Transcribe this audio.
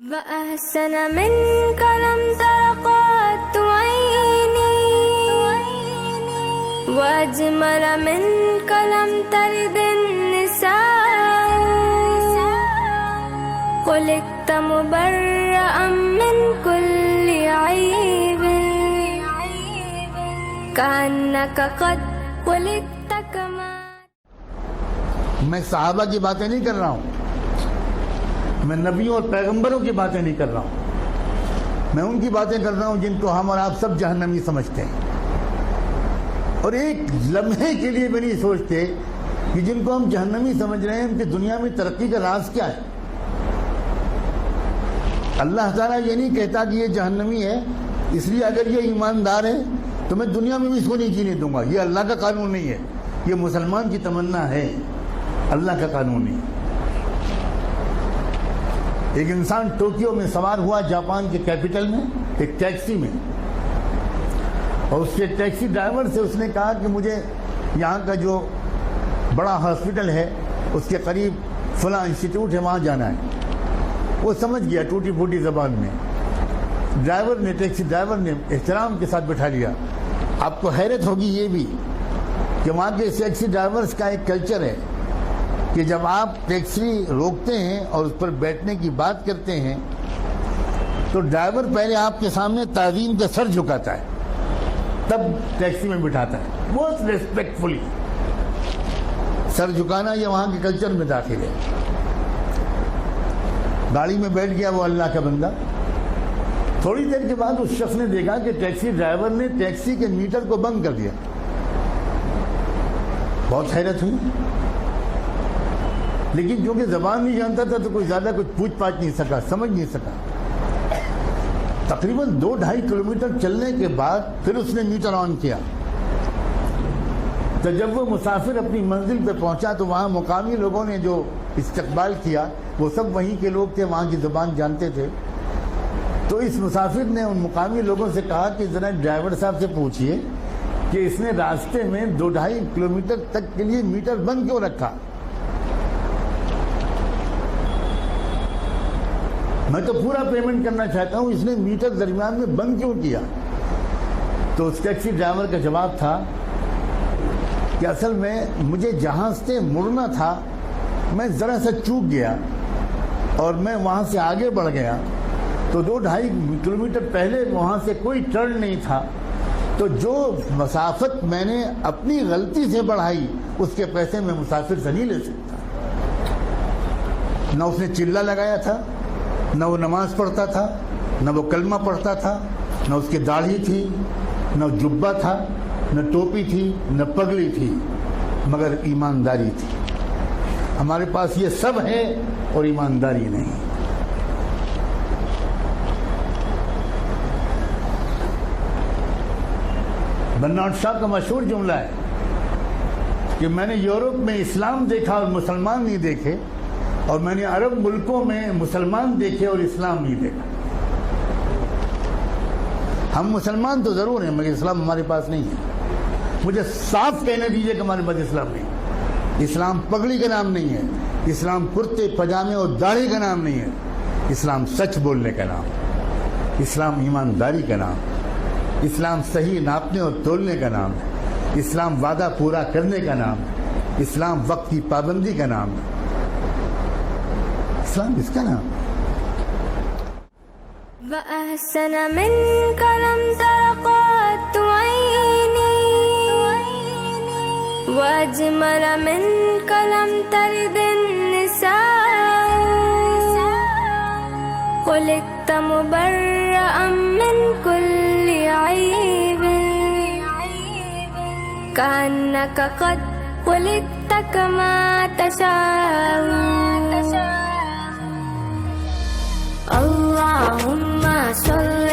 وأحسن منك لم تر قط عيني وأجمل منك لم تلد النساء خلقت مبرأ من كل عيب كأنك قد خلقت كما. میں صحابہ کی باتیں نہیں کر رہا ہوں، میں نبیوں اور پیغمبروں کی باتیں نہیں کر رہا ہوں، میں ان کی باتیں کر رہا ہوں جن کو ہم اور آپ سب جہنمی سمجھتے ہیں، اور ایک لمحے کے لیے بھی نہیں سوچتے کہ جن کو ہم جہنمی سمجھ رہے ہیں ان کی دنیا میں ترقی کا راز کیا ہے. اللہ تعالیٰ یہ نہیں کہتا کہ یہ جہنمی ہے اس لیے اگر یہ ایماندار ہے تو میں دنیا میں بھی اس کو نہیں جینے دوں گا. یہ اللہ کا قانون نہیں ہے، یہ مسلمان کی تمنا ہے، اللہ کا قانون نہیں. ایک انسان ٹوکیو میں سوار ہوا جاپان کے کیپٹل میں ایک ٹیکسی میں، اور اس کے ٹیکسی ڈرائیور سے اس نے کہا کہ مجھے یہاں کا جو بڑا ہاسپٹل ہے اس کے قریب فلاں انسٹیٹیوٹ ہے وہاں جانا ہے. وہ سمجھ گیا ٹوٹی پھوٹی زبان میں. ٹیکسی ڈرائیور نے احترام کے ساتھ بٹھا لیا. آپ کو حیرت ہوگی یہ بھی کہ وہاں کے ٹیکسی ڈرائیورز کا ایک کلچر ہے کہ جب آپ ٹیکسی روکتے ہیں اور اس پر بیٹھنے کی بات کرتے ہیں تو ڈرائیور پہلے آپ کے سامنے تعظیم کا سر جھکاتا ہے، تب ٹیکسی میں بٹھاتا ہے. بہت ریسپیکٹفلی سر جھکانا یہ وہاں کے کلچر میں داخل ہے. گاڑی میں بیٹھ گیا وہ اللہ کا بندہ. تھوڑی دیر کے بعد اس شخص نے دیکھا کہ ٹیکسی ڈرائیور نے ٹیکسی کے میٹر کو بند کر دیا. بہت حیرت ہوئی، لیکن کیونکہ زبان نہیں جانتا تھا تو کوئی زیادہ کچھ پوچھ پاچھ نہیں سکا، سمجھ نہیں سکا. تقریباً 2-2.5 کلومیٹر چلنے کے بعد پھر اس نے میٹر آن کیا. تو جب وہ مسافر اپنی منزل پہ پہنچا تو وہاں مقامی لوگوں نے جو استقبال کیا وہ سب وہیں کے لوگ تھے، وہاں کی زبان جانتے تھے. تو اس مسافر نے ان مقامی لوگوں سے کہا کہ ذرا ڈرائیور صاحب سے پوچھئے کہ اس نے راستے میں 2-2.5 کلومیٹر تک کے لیے میٹر بند کیوں رکھا. میں تو پورا پیمنٹ کرنا چاہتا ہوں، اس نے میٹر درمیان میں بند کیوں کیا. تو اس ٹیکسی ڈرائیور کا جواب تھا کہ اصل میں مجھے جہاں سے مڑنا تھا میں ذرا سا چوک گیا اور میں وہاں سے آگے بڑھ گیا تو 2-2.5 کلومیٹر پہلے وہاں سے کوئی ٹرن نہیں تھا، تو جو مسافت میں نے اپنی غلطی سے بڑھائی اس کے پیسے میں مسافر سے نہیں لے سکتا. نہ اس نے چلہ لگایا تھا، نہ وہ نماز پڑھتا تھا، نہ وہ کلمہ پڑھتا تھا، نہ اس کی داڑھی تھی، نہ جبہ تھا، نہ ٹوپی تھی، نہ پگڑی تھی، مگر ایمانداری تھی. ہمارے پاس یہ سب ہے اور ایمانداری نہیں. برنارڈ شاہ کا مشہور جملہ ہے کہ میں نے یورپ میں اسلام دیکھا اور مسلمان نہیں دیکھے، اور میں نے عرب ملکوں میں مسلمان دیکھے اور اسلام نہیں دیکھا. ہم مسلمان تو ضرور ہیں مگر اسلام ہمارے پاس نہیں ہے. مجھے صاف کہنے دیجئے کہ ہمارے پاس اسلام نہیں. اسلام پگڑی کا نام نہیں ہے، اسلام کرتے پجامے اور داڑھی کا نام نہیں ہے. اسلام سچ بولنے کا نام، اسلام ایمانداری کا نام، اسلام صحیح ناپنے اور تولنے کا نام ہے، اسلام وعدہ پورا کرنے کا نام ہے، اسلام وقت کی پابندی کا نام ہے. اسلام اس کا نام. وأحسن منك لم تر قط عيني وأجمل منك لم تلد النساء خلقت مبرأ من كل عيب كأنك قد خلقت كما تشاء. اللهم صل